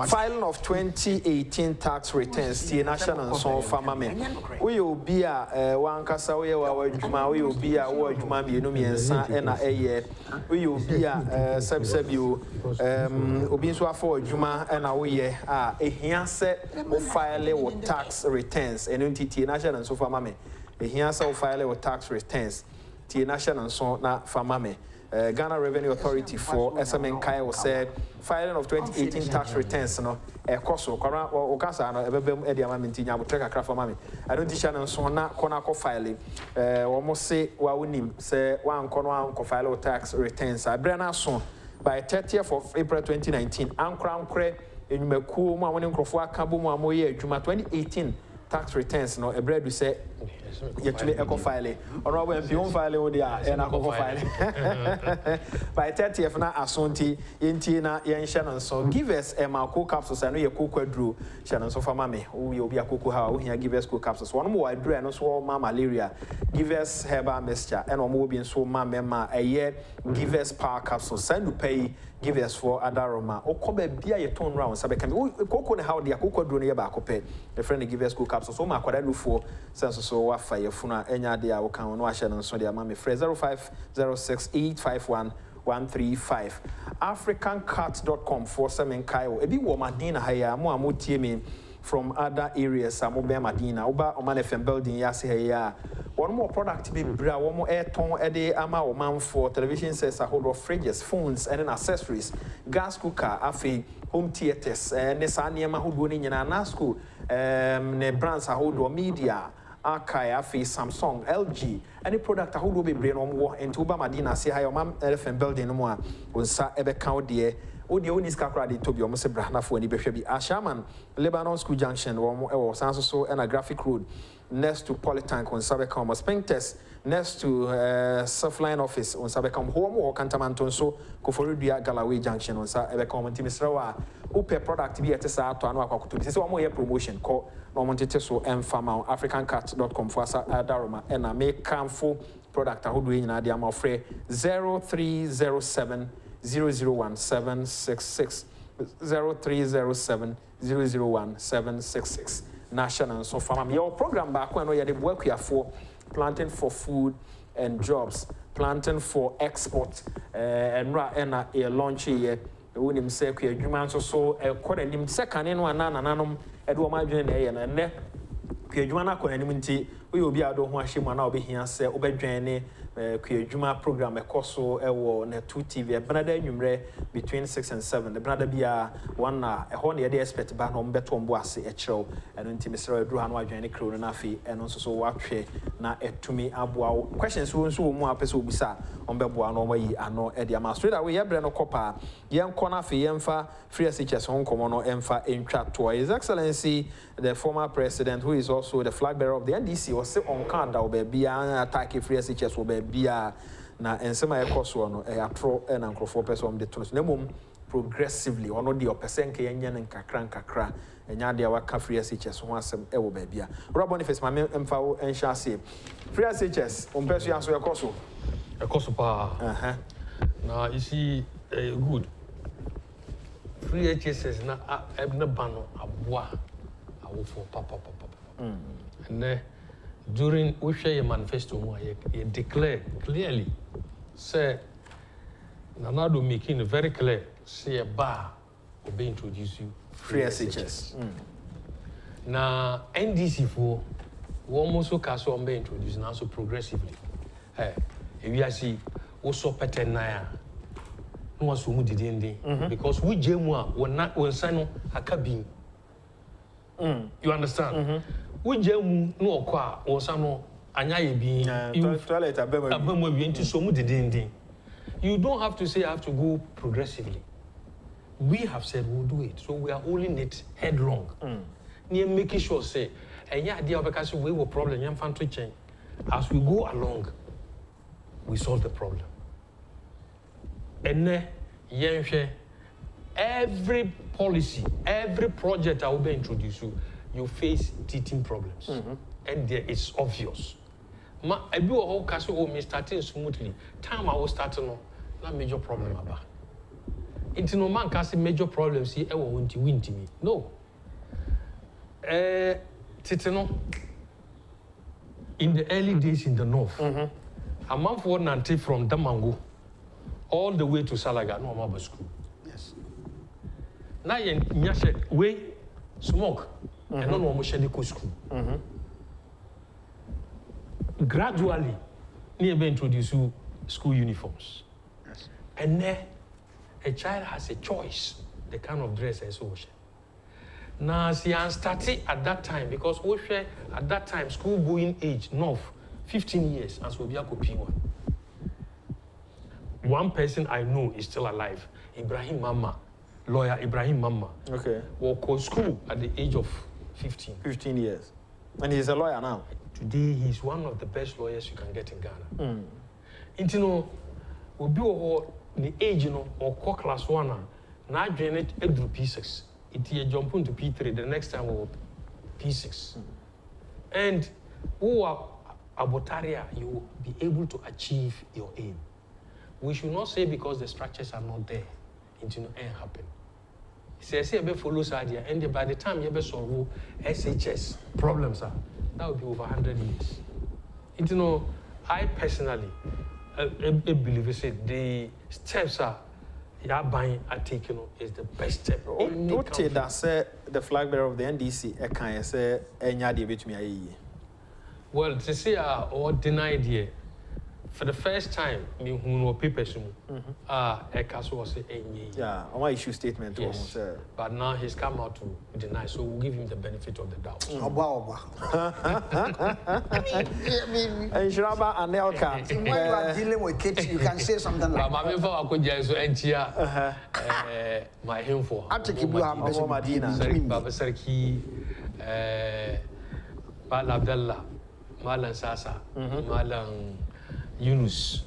Filing of 2018 tax returns, the national and so family. We will be a one casa, we will be a word, Mammy, and a year. We will be a subsebu. Obinswa for Juma and Awe a hianse will file with tax returns and entity national and so for mammy. A hianse will file with tax returns. T national and so not for mammy. Ghana Revenue Authority for SMN Kyle said filing of 2018 tax returns no a coso or Casa no ebem e dia mamintinya bo trek akra for mammy. I don't teach and so na kona ko filing almost say wa wonim say wan kono an file tax returns. Abrana so by 30th of April 2019, Ankra in Meku, Mamma Crofua Kabu Mamoye, Juma 2018 tax returns, no, a bread we say, yet to eco filing, or when beyond filing, and alcohol filing. By 30th, na Asonti, Intina, Yan Shannon, so give us a Marco capsules and we a cook drew Shannon so for mammy, who will be a cuckoo how here give us cook capsules. One more I drew and also malaria, give us herba mixture, and more being so mamma a year, give us power capsules, send to pay. Give us for Adaroma. O kobe bia ye turn round. Sabe can be koko ne how dia koko do ne ba kope. The friend give us cook capsules. So ma kwada do for sense so wa fa ye funa enya dia wo kan no ahye no so dia ma me free 0506851135 africancat.com for semen kaio. Ebi wo madina haya mo amotie me from other areas amobe madina. Oba Oman FM building ya se haya. one more product be bra one more airton ede ama o man for television sets, a hold of fridges, phones and accessories, gas cooker, afi home theaters, ne sa niema hodo ni nyina na school ne brands a hold of media Akai, afi Samsung, LG, any product a hold be brain on war and Tuba Madina see how your mam elephant building no more on sa ebe count dear. Odi oni ska kra de tobi omo se brahna fo ani behwe bi Ashaman Lebanon School Junction wo sanso so na Graphic Road next to Polytank on Sabecom Spintex next to Surfline Office on Sabecom home or Cantamanton so Koforidua Galloway Junction on Sabecom Timisrawa upe product bi etesa ato anu akwakuto bi se wo ye promotion call no montete so emfama africancat.com for daroma na make camfo product ahodo nyina de ama free 0307 001-766 0307-001-766 national so farm your program back when you work here for planting for food and jobs, planting for export and a launch here when him say we adwuma so quite nim second no anananom edo ma dwen na ye na ne adwuma na kwa nim nti we obi ado ho ahye mu na obehia se obedwen ne adwuma program ekoso ewo na 2 TV benada anwumre between 6 and 7 the benada bia one na eho na ye dey expect ba no mbeto mbo ase ekyerɛw eno nti mesrɛ aduru ha no adwen ne kro no na afi eno nso so wahwe na etumi aboa questions wo nso wo mu apese obisa ombeboa no mayi ano e dia ma straight away ye bre no kopa ye nko na afi ye mfa free SHS ho nkomo no emfa entwa to His Excellency the former president who is also the flag bearer of the NDC was on card da obia attack free SHS obia na ensema ekoso no atro na nkrofo person de to na mom progressively ono de opesen ke yenye nkakra enya de waka free SHS ho asem e wo bia Rob Boniface ma emfa wo enhya se free SHS ompeso yaso ekoso pa na you see good free SHS na ebna bano aboa awo for papa and during we share your manifesto you declare clearly say Nanado making it very clear say a bar will be introduce you free SHS. Now NDC for almost so caso be introduced now so progressively if you see also pattern na no was so mudidende because we jemu won sano akabin you understand we jemu no okwa won sano anya ye bi toilet abema wi enti so mudidende. You don't have to say I have to go progressively. We have said we'll do it, so we are holding it headlong. Near making sure say, and yeah, the because we will problem young fan to change. As we go along, we solve the problem. And then, every policy, every project I will be introduced to, you face teething problems, and there is obvious. I do a whole castle me starting smoothly. Time I was starting on. Not major problem about. Into no man can see major problems here. Ever want to win to me? No. Titano. In the early days in the north, a month for Nanti from Damango, all the way to Salaga, no more school. Yes. Now you nyashe way smoke, and no more shediko school. Gradually, near be introduce you school uniforms. And then a child has a choice, the kind of dress as well. Now, she started at that time because we share at that time school going age north 15 years as we be a copy one. One person I know is still alive, Ibrahim Mama, lawyer Ibrahim Mama. Okay. Walk school at the age of 15. 15 years. And he's a lawyer now. Today, he's one of the best lawyers you can get in Ghana. You know, we be the age, you know, or class 1, now join it through P6. It jump into P3, the next time we'll P6. And who are abotaria, you will be able to achieve your aim. We should not say because the structures are not there, it will not happen. Say, follows idea, and by the time you solve SHS problems, that will be over 100 years. You know, I personally believe the steps are buying are taken is the best step. What that say the flag bearer of the NDC can say any idea between me? Well, to see or denied here. For the first time, me who know papers a castle was a yeah, I want issue statement. Yes. But now he's come out to deny, so we'll give him the benefit of the doubt. And Shiraba and Nelka. When you are dealing with kids, you can say something like my member I could just enter my him for. I'll take you Madina. Baba Sarki, Mal Abdallah, Malan Sasa, Malan Yunus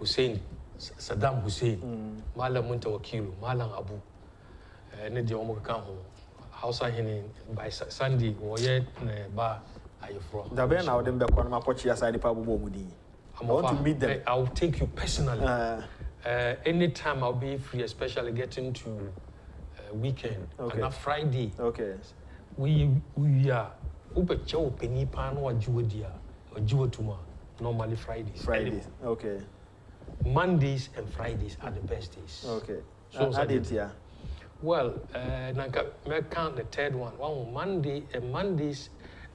Hussein, Saddam Hussein, Malam Muntawakilu, Malam Abu, Nedi Omokaho, Hausa Hinin by Sandy, Woyet, Ba, Ayufro. The Ben out in the Kwanama Pochi aside the Pabu Mudi. I want to meet them. I'll take you personally. Anytime I'll be free, especially getting to weekend. Okay. And Friday. Okay. We are Uber Joe Penny Pan or Judia or Juatuma. Normally Fridays. Fridays. Okay. Mondays and Fridays are the best days. Okay. So I did, yeah. Well, I count the third one. One Monday and Mondays,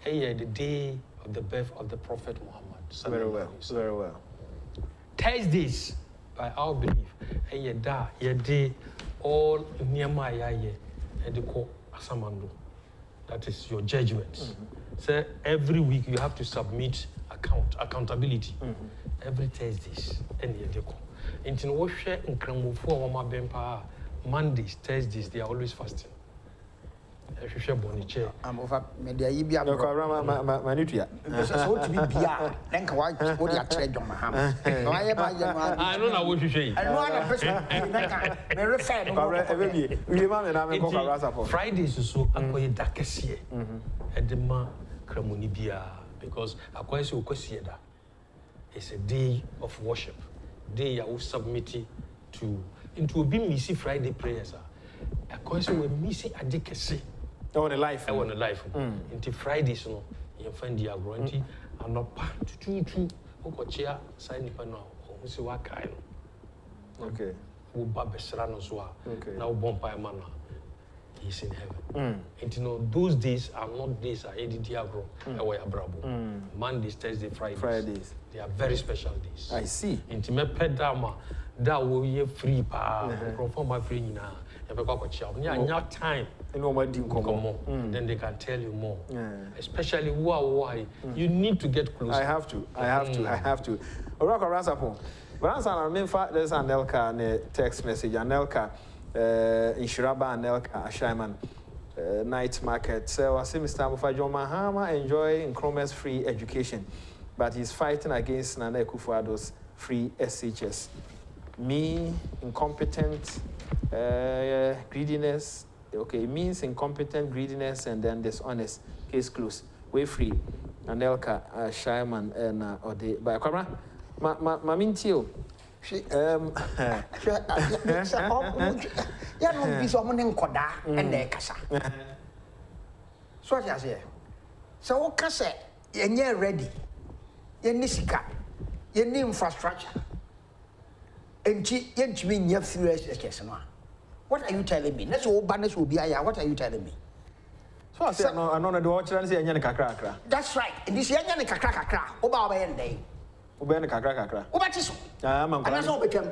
the day of the birth of the Prophet Muhammad. Very well. Very well. Thursdays, by our belief, day all Nehemiah and the call Asamando. That is your judgments. So every week you have to submit accountability every Thursdays and the deco. Into what share in Kramufu Bempa Mondays, Thursdays, they are always fasting. If you share Boniche, I'm over media. You be a Manutia. So to be Bia, then can watch what you are trade on my hand. I don't know what you say. I know Fridays is so Akoye Dakasie at the Ma Kramunibia because Akoye Okosieda is a day of worship. Day I will submit to into a missy Friday prayers. Akoye we missy adikese. I want a life. I want a life. Into Fridays, no, you find the agronti and not to Okochia, sign it now, who say what kind. Okay. Who Babesrano Swa, now Bompire Mana. He's in heaven. And you know, those days are not days I did Diagro, away Abrabo. Mondays, Thursday, Fridays. They are very special days. I see. Into me pedama, that will be free pa, from my free now. Yeah, time. Then they can tell you more. Especially who are why. You need to get closer. I have to. Orako Rasapo. But there's an Elka text message. Anelka in Shiraba and Elka Ashaiman night market. So I see Mr. Mufajo Mahama enjoy Nkrumah's free education, but he's fighting against Nana Akufo-Addo's free SHS. Me, incompetent greediness. Okay, it means incompetent greediness and then dishonest. Case closed. Way free. And Elka Shaiman and Ode. By Kwabra, Mamintio. Ya no bi so mo ne nkoda and e kasa. So ya say. So wo kasa yenye ready. Yenni sika. Yenni infrastructure. Enti yentimi nya serious no. What are you telling me? Let's obanes will be aya. What are you telling me? So I say no do watch and say nya kakra. That's right. And this nya ne kakra. Oba obeyende. Obeyende kakra. Obati so. Man. That's not become.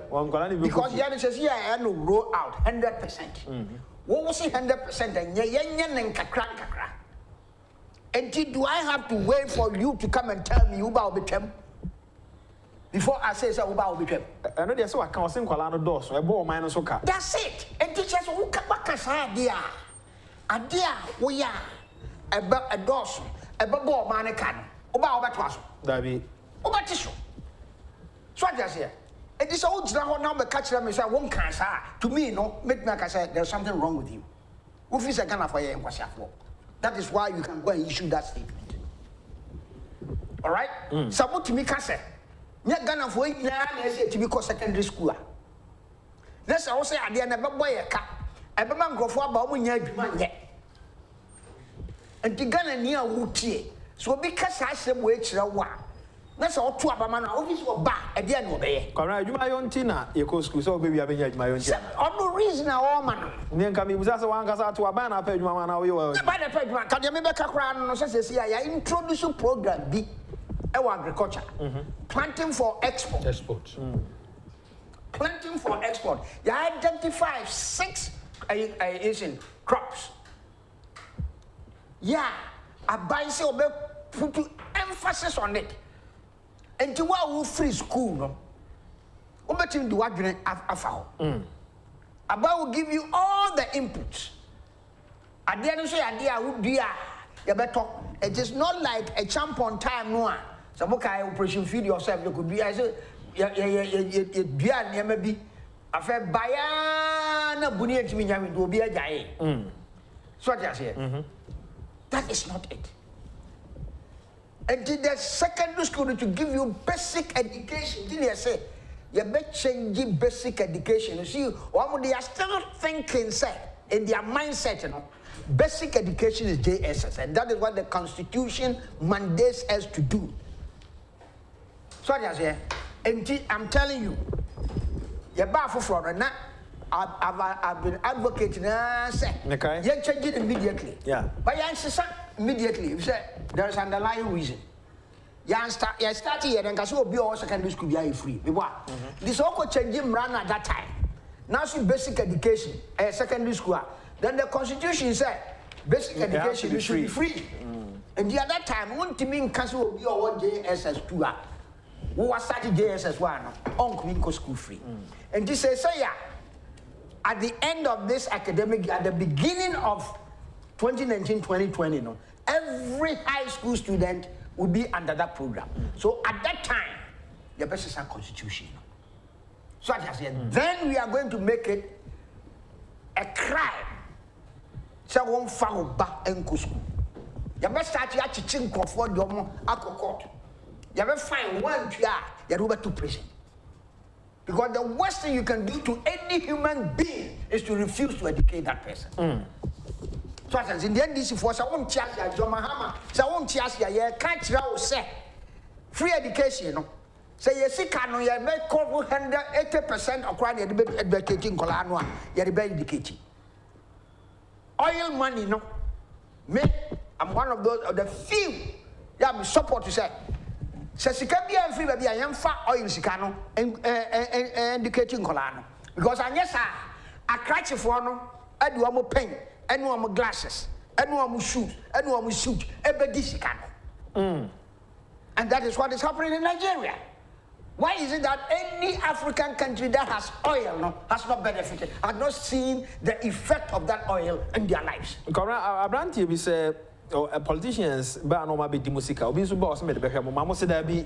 Because the says here I no roll out 100%. What was 100% and nya ne kakra. Enti do I have to wait for you to come and tell me Uba obetem? Before I say so about between. I know there's so I can't sing Colano doors, so I bought mine so car. That's it. And teachers who come back as idea. Idea, we are a doors, a bubble manican, about was. Dabi. About tissue. So I just here. And this old number catch them and say, one cancer. To me, no, make me like I said, there's something wrong with you. Who feels a gun for you? That is why you can go and issue that statement. All right? Support to me, Casa. Nya Ghana for na na say to be secondary school. Let's also say ade na beboy e ka. E be man grofo aba o nya adwuma nye. Enti Ghana ni a wutie. So obi ka sa asem we kire wa. That's all two abamana. Obviously, or back at the end of the day. Correct. You my own tina. You go school so baby. I be my own tina. No reason our man. Then come in. Usa one casa to abana. Pay you man. How you are? By the pay man. Can you remember Kakran? No sense. I introduce a program. B. Agriculture. Planting for export. Export. Planting for export. You identify 6 Asian crops. Yeah, I buy say put emphasis on it. And to what we free school, no? Obetim do what you afao. Aba will give you all the inputs. At the end of the idea would be you better. It is not like a champ on time, no. So operation feed yourself. You could be I say you maybe I feel bayana buni and me nyami do be a jai. So what I say. That is not it. And the secondary school to give you basic education. Didn't I say? You better change basic education. You see, they are still thinking, say, in their mindset, you know, basic education is JSS, and that is what the Constitution mandates us to do. So what I say, and I'm telling you, you're baffled for it. I've been advocating, say, you change it immediately. Yeah. But you answer immediately. You say there is an underlying reason. You start here, then because you be all secondary school be free. This all changing run at that time. Now see basic education, secondary school. Then the Constitution said basic education should be free. And the other time, one to mean council will be all JSS 2. Who was started JSS 1 on school free. And this says, yeah. At the end of this academic year, at the beginning of 2019-2020, no, every high school student will be under that program. So at that time, the best is a constitution. So as I said, then we are going to make it a crime. So one follow back and go school. You best start to teaching for your court. You better find one PR, you over to prison. Because the worst thing you can do to any human being is to refuse to educate that person. So as in the end, this is for someone Chia John Mahama, someone Chia, you can't say free education. No? Say you see, can you make 80% of crime educating Colano, you're educating. Oil money, no. Me, I'm one of those of the few that have support to say. Says she can be free, baby. I am fat oil sicano and educating Colano. Because I guess I catch a phone, I do more pen, and no more glasses, and no more shoes, and no more suit, every sicano. And that is what is happening in Nigeria. Why is it that any African country that has oil has not benefited, has not seen the effect of that oil in their lives? Abranti, we say. Politicians, but no be musica. Obi so boss me the behwe mama say that be.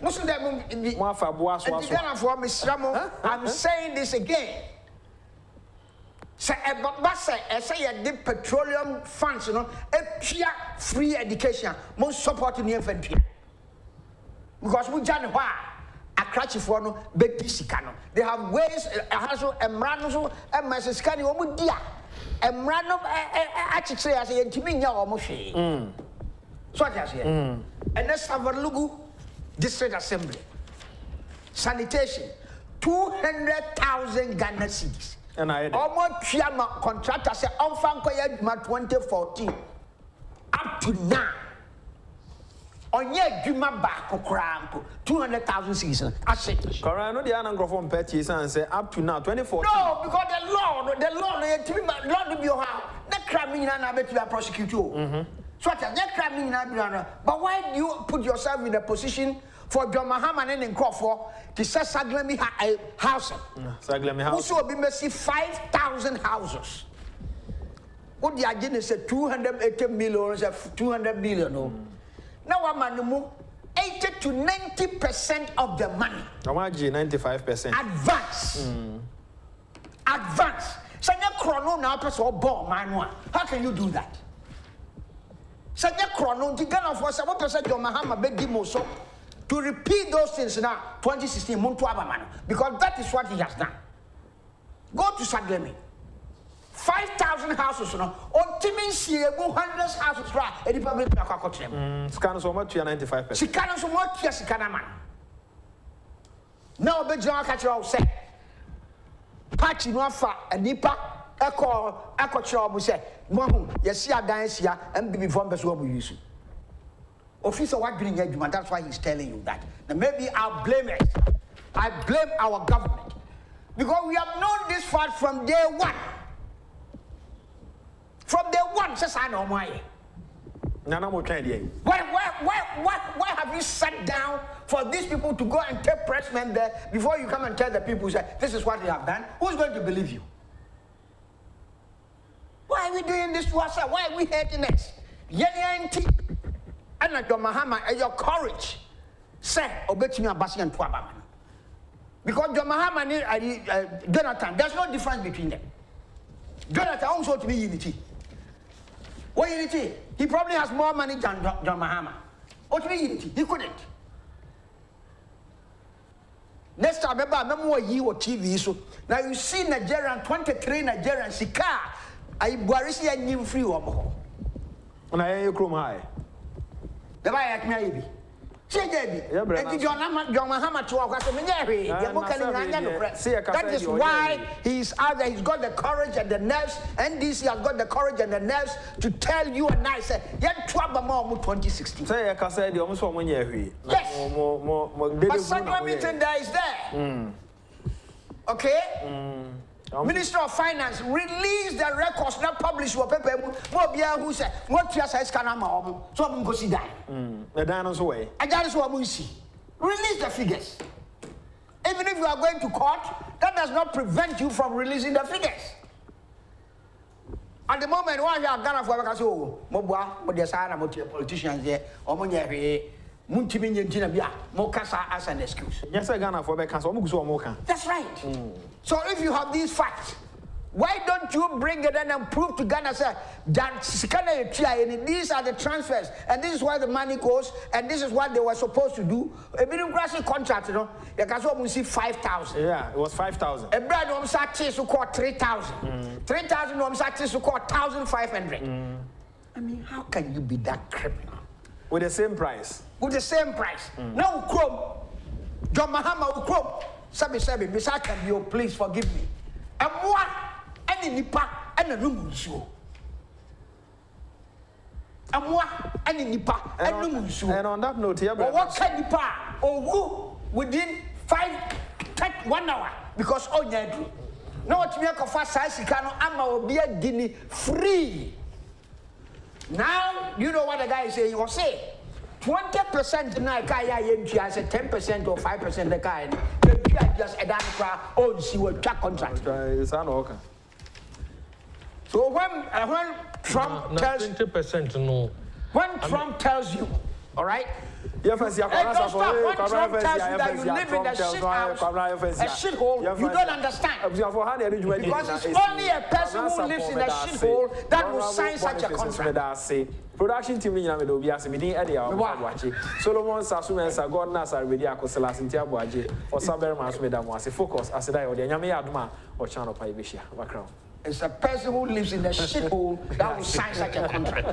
I'm saying this again. Say say the petroleum funds, you know, a free education, most support in the infantry. Because we don't know a cratchy for no big pisicano. They have ways, and Ranoso, and Massacani, or dear. And random actually say as a intimate almost. So what I say, and let's have a look district assembly. Sanitation, 200,000 Ghana cedis. And I almost Piama contractor say on Fankoya 2014 up to now. On your Juma back, 200,000 season. I said, Corano, the Anangro Petty and say up to now 2014. No, because the law, will be your house. That crime mean I bet you are prosecute you. So that crime mean but why do you put yourself in a position for John Mahama and Crawford to say Saglemi house? Saglemi house. Also, be messy 5,000 houses. What the agenda said 280 million, 200 million. Now I'm 80 to 90% of the money. I want 95%. Advance. Advance. So you chrono now person born manual. How can you do that? So you chrono to get off for some person John Mahama be dimoso to repeat those things now 2016 Muntu Abamano because that is what he has done. Go to Saglemi. 5,000 houses, no. On Timmins, you have 100 houses, right? And the public are caught them. Scan so much, 95%. She cannot so much, yes, she can, man. Now be John catch you say. Party no afa anipa eko cho mu say. Mo ye see adan sia and be before be so mo use. Officer what doing adwuma, that's why he's telling you that. Now maybe I'll blame it. I blame our government. Because we have known this fact from day one. From day one, says I know why. Why have you sat down for these people to go and take pressmen there before you come and tell the people, say, this is what they have done? Who's going to believe you? Why are we doing this to ourselves? Why are we hating us? And like your Mahama and your courage, say, obey me Abasi and Twaba. Because John Mahama and Jonathan, there's no difference between them. Jonathan also to be unity. What unity? He probably has more money than John Mahama. What to be unity? He couldn't. Next time, remember you or TV. So now you see Nigerian 23 Nigerian Sika. I Barisi and you free or and I am high. The buy at maybe. Say, John Mahama to our customer. That is why he's out there. He's got the courage and the nerves. NDC has got the courage and the nerves to tell you and I say, yet 2016. Say, I said, you almost want yes. But Central meeting there is there. Okay? Minister of Finance released the records not published with paper. Who said, what you say is Kanama? So I'm going to see that. The Dano's way. And that is what we see. Release the figures. Even if you are going to court, that does not prevent you from releasing the figures. At the moment, why you are Ghana for Bakaso, Mobwa, but there's a politicians there, or Munya, Muntimin Jinabia, Mokasa as an excuse. Yes, I Ghana for Bakaso. That's right. So if you have these facts, why don't you bring it in and prove to Ghana that these are the transfers and this is where the money goes and this is what they were supposed to do? A bureaucracy contract, you know, you can see 5,000. Yeah, it was 5,000. A brand of Sati so called 3,000. 3,000 of Sati so called 1,500. I mean, how can you be that criminal? With the same price. With the same price. Now, Chrome, John Mahama, Chrome. Sabi, Miss Akambio, please forgive me. And what? Any nipa and a room show. And what? Any nipa and room show. And on that note, what can nipa or who within 1 hour? Because oh, yeah, now what me a fast size, Sikano, Ama will be a guinea free. Now, you know what the guy is saying? He will say 20% na kaya yemchi as a 10% or 5% the guy. Just a damn oh, she will track contract. So when Trump tells 20% no. When Trump tells you, all right? When Trump tells you that you live in a shithole, you don't understand. Because it's only a person who lives in a shithole that will sign such a contract. Production team in Yamado Bias, meeting Eddie Watching. Solomon Sasumensa, God Nasa, Redia Coselas in Tiabuaji, or Sabermas Madam was a focus as a die or the Yami Adma or Channel Pibisha. It's a person who lives in a shithole that will sign such a contract.